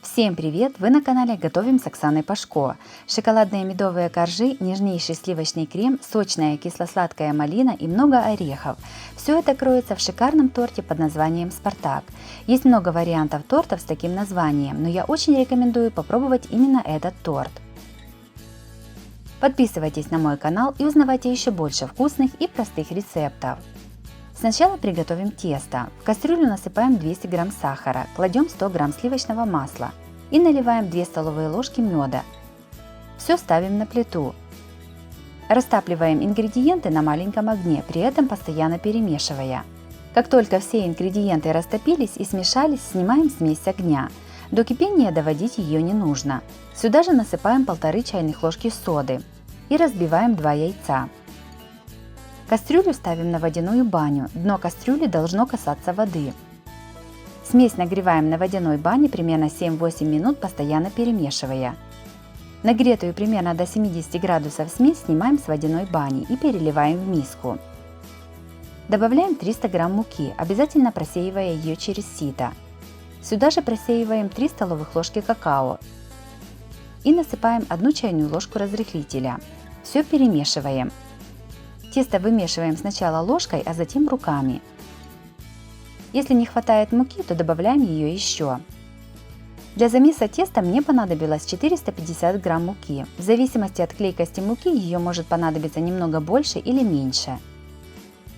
Всем привет! Вы на канале Готовим с Оксаной Пашко. Шоколадные медовые коржи, нежнейший сливочный крем, сочная кисло-сладкая малина и много орехов. Все это кроется в шикарном торте под названием «Спартак». Есть много вариантов тортов с таким названием, но я очень рекомендую попробовать именно этот торт. Подписывайтесь на мой канал и узнавайте еще больше вкусных и простых рецептов. Сначала приготовим тесто. В кастрюлю насыпаем 200 грамм сахара, кладем 100 грамм сливочного масла и наливаем 2 столовые ложки меда. Все ставим на плиту. Растапливаем ингредиенты на маленьком огне, при этом постоянно перемешивая. Как только все ингредиенты растопились и смешались, снимаем смесь с огня. До кипения доводить ее не нужно. Сюда же насыпаем 1,5 чайных ложки соды и разбиваем 2 яйца. Кастрюлю ставим на водяную баню, дно кастрюли должно касаться воды. Смесь нагреваем на водяной бане примерно 7-8 минут, постоянно перемешивая. Нагретую примерно до 70 градусов смесь снимаем с водяной бани и переливаем в миску. Добавляем 300 грамм муки, обязательно просеивая ее через сито. Сюда же просеиваем 3 столовых ложки какао и насыпаем 1 чайную ложку разрыхлителя. Все перемешиваем. Тесто вымешиваем сначала ложкой, а затем руками. Если не хватает муки, то добавляем ее еще. Для замеса теста мне понадобилось 450 грамм муки. В зависимости от клейкости муки ее может понадобиться немного больше или меньше.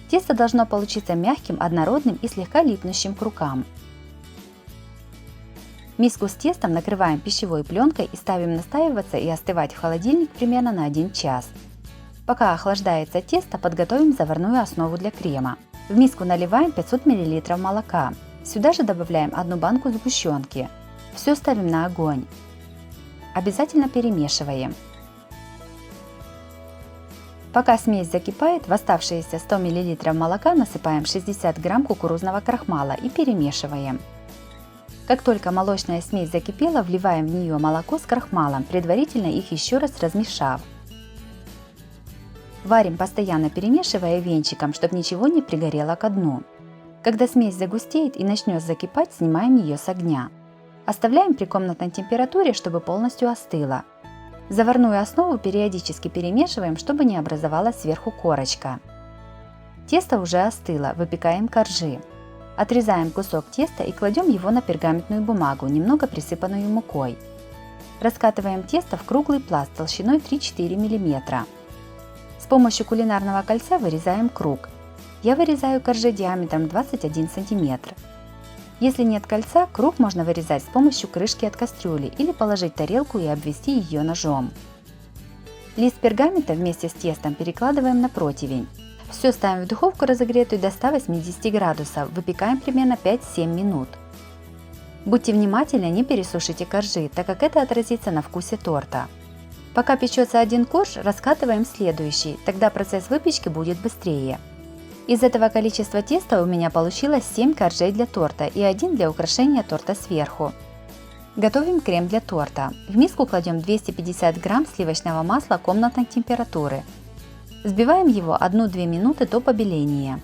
Тесто должно получиться мягким, однородным и слегка липнущим к рукам. Миску с тестом накрываем пищевой пленкой и ставим настаиваться и остывать в холодильник примерно на 1 час. Пока охлаждается тесто, подготовим заварную основу для крема. В миску наливаем 500 мл молока. Сюда же добавляем 1 банку сгущенки. Все ставим на огонь. Обязательно перемешиваем. Пока смесь закипает, в оставшиеся 100 мл молока насыпаем 60 грамм кукурузного крахмала и перемешиваем. Как только молочная смесь закипела, вливаем в нее молоко с крахмалом, предварительно их еще раз размешав. Варим, постоянно перемешивая венчиком, чтобы ничего не пригорело ко дну. Когда смесь загустеет и начнет закипать, снимаем ее с огня. Оставляем при комнатной температуре, чтобы полностью остыла. Заварную основу периодически перемешиваем, чтобы не образовалась сверху корочка. Тесто уже остыло, выпекаем коржи. Отрезаем кусок теста и кладем его на пергаментную бумагу, немного присыпанную мукой. Раскатываем тесто в круглый пласт толщиной 3-4 мм. С помощью кулинарного кольца вырезаем круг. Я вырезаю коржи диаметром 21 см. Если нет кольца, круг можно вырезать с помощью крышки от кастрюли или положить в тарелку и обвести ее ножом. Лист пергамента вместе с тестом перекладываем на противень. Все ставим в духовку разогретую до 180 градусов, выпекаем примерно 5-7 минут. Будьте внимательны, не пересушите коржи, так как это отразится на вкусе торта. Пока печется один корж, раскатываем следующий, тогда процесс выпечки будет быстрее. Из этого количества теста у меня получилось 7 коржей для торта и 1 для украшения торта сверху. Готовим крем для торта. В миску кладем 250 грамм сливочного масла комнатной температуры. Взбиваем его 1-2 минуты до побеления.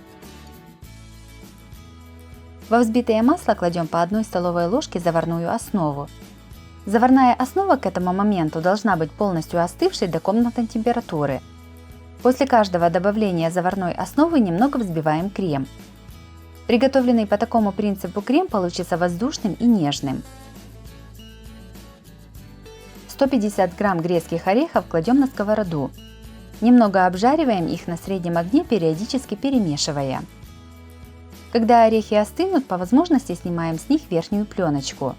Во взбитое масло кладем по 1 столовой ложке заварную основу. Заварная основа к этому моменту должна быть полностью остывшей до комнатной температуры. После каждого добавления заварной основы немного взбиваем крем. Приготовленный по такому принципу крем получится воздушным и нежным. 150 грамм грецких орехов кладем на сковороду. Немного обжариваем их на среднем огне, периодически перемешивая. Когда орехи остынут, по возможности снимаем с них верхнюю пленочку.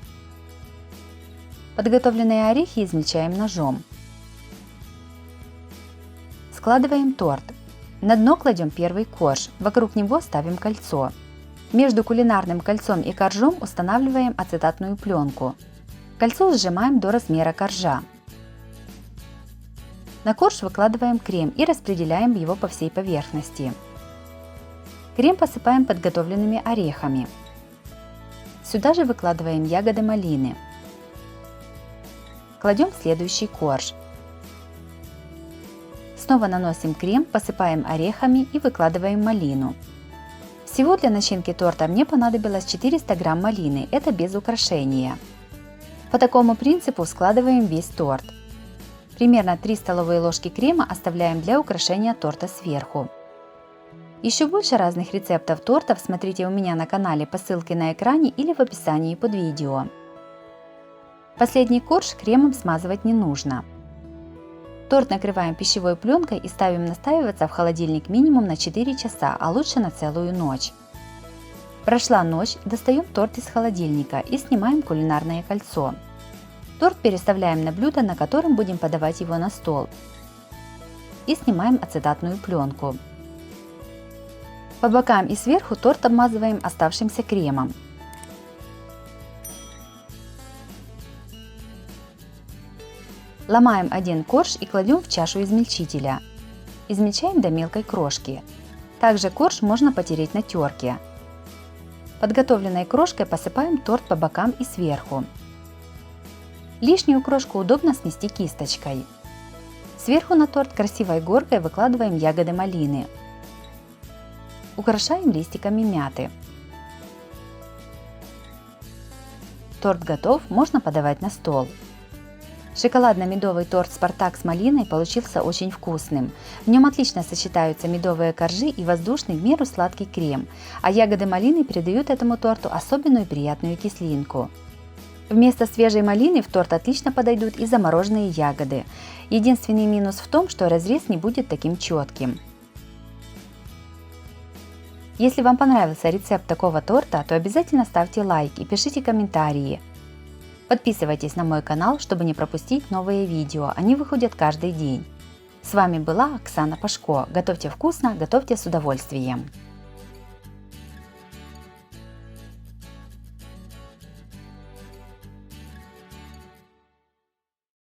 Подготовленные орехи измельчаем ножом. Складываем торт. На дно кладем первый корж, вокруг него ставим кольцо. Между кулинарным кольцом и коржом устанавливаем ацетатную пленку. Кольцо сжимаем до размера коржа. На корж выкладываем крем и распределяем его по всей поверхности. Крем посыпаем подготовленными орехами. Сюда же выкладываем ягоды малины. Кладем следующий корж. Снова наносим крем, посыпаем орехами и выкладываем малину. Всего для начинки торта мне понадобилось 400 грамм малины, это без украшения. По такому принципу складываем весь торт. Примерно 3 столовые ложки крема оставляем для украшения торта сверху. Еще больше разных рецептов тортов смотрите у меня на канале по ссылке на экране или в описании под видео. Последний корж кремом смазывать не нужно. Торт накрываем пищевой пленкой и ставим настаиваться в холодильник минимум на 4 часа, а лучше на целую ночь. Прошла ночь, достаем торт из холодильника и снимаем кулинарное кольцо. Торт переставляем на блюдо, на котором будем подавать его на стол. И снимаем ацетатную пленку. По бокам и сверху торт обмазываем оставшимся кремом. Ломаем один корж и кладем в чашу измельчителя. Измельчаем до мелкой крошки. Также корж можно потереть на терке. Подготовленной крошкой посыпаем торт по бокам и сверху. Лишнюю крошку удобно снести кисточкой. Сверху на торт красивой горкой выкладываем ягоды малины. Украшаем листиками мяты. Торт готов, можно подавать на стол. Шоколадно-медовый торт «Спартак» с малиной получился очень вкусным. В нем отлично сочетаются медовые коржи и воздушный в меру сладкий крем, а ягоды малины придают этому торту особенную приятную кислинку. Вместо свежей малины в торт отлично подойдут и замороженные ягоды. Единственный минус в том, что разрез не будет таким четким. Если вам понравился рецепт такого торта, то обязательно ставьте лайк и пишите комментарии. Подписывайтесь на мой канал, чтобы не пропустить новые видео, они выходят каждый день. С вами была Оксана Пашко. Готовьте вкусно, готовьте с удовольствием.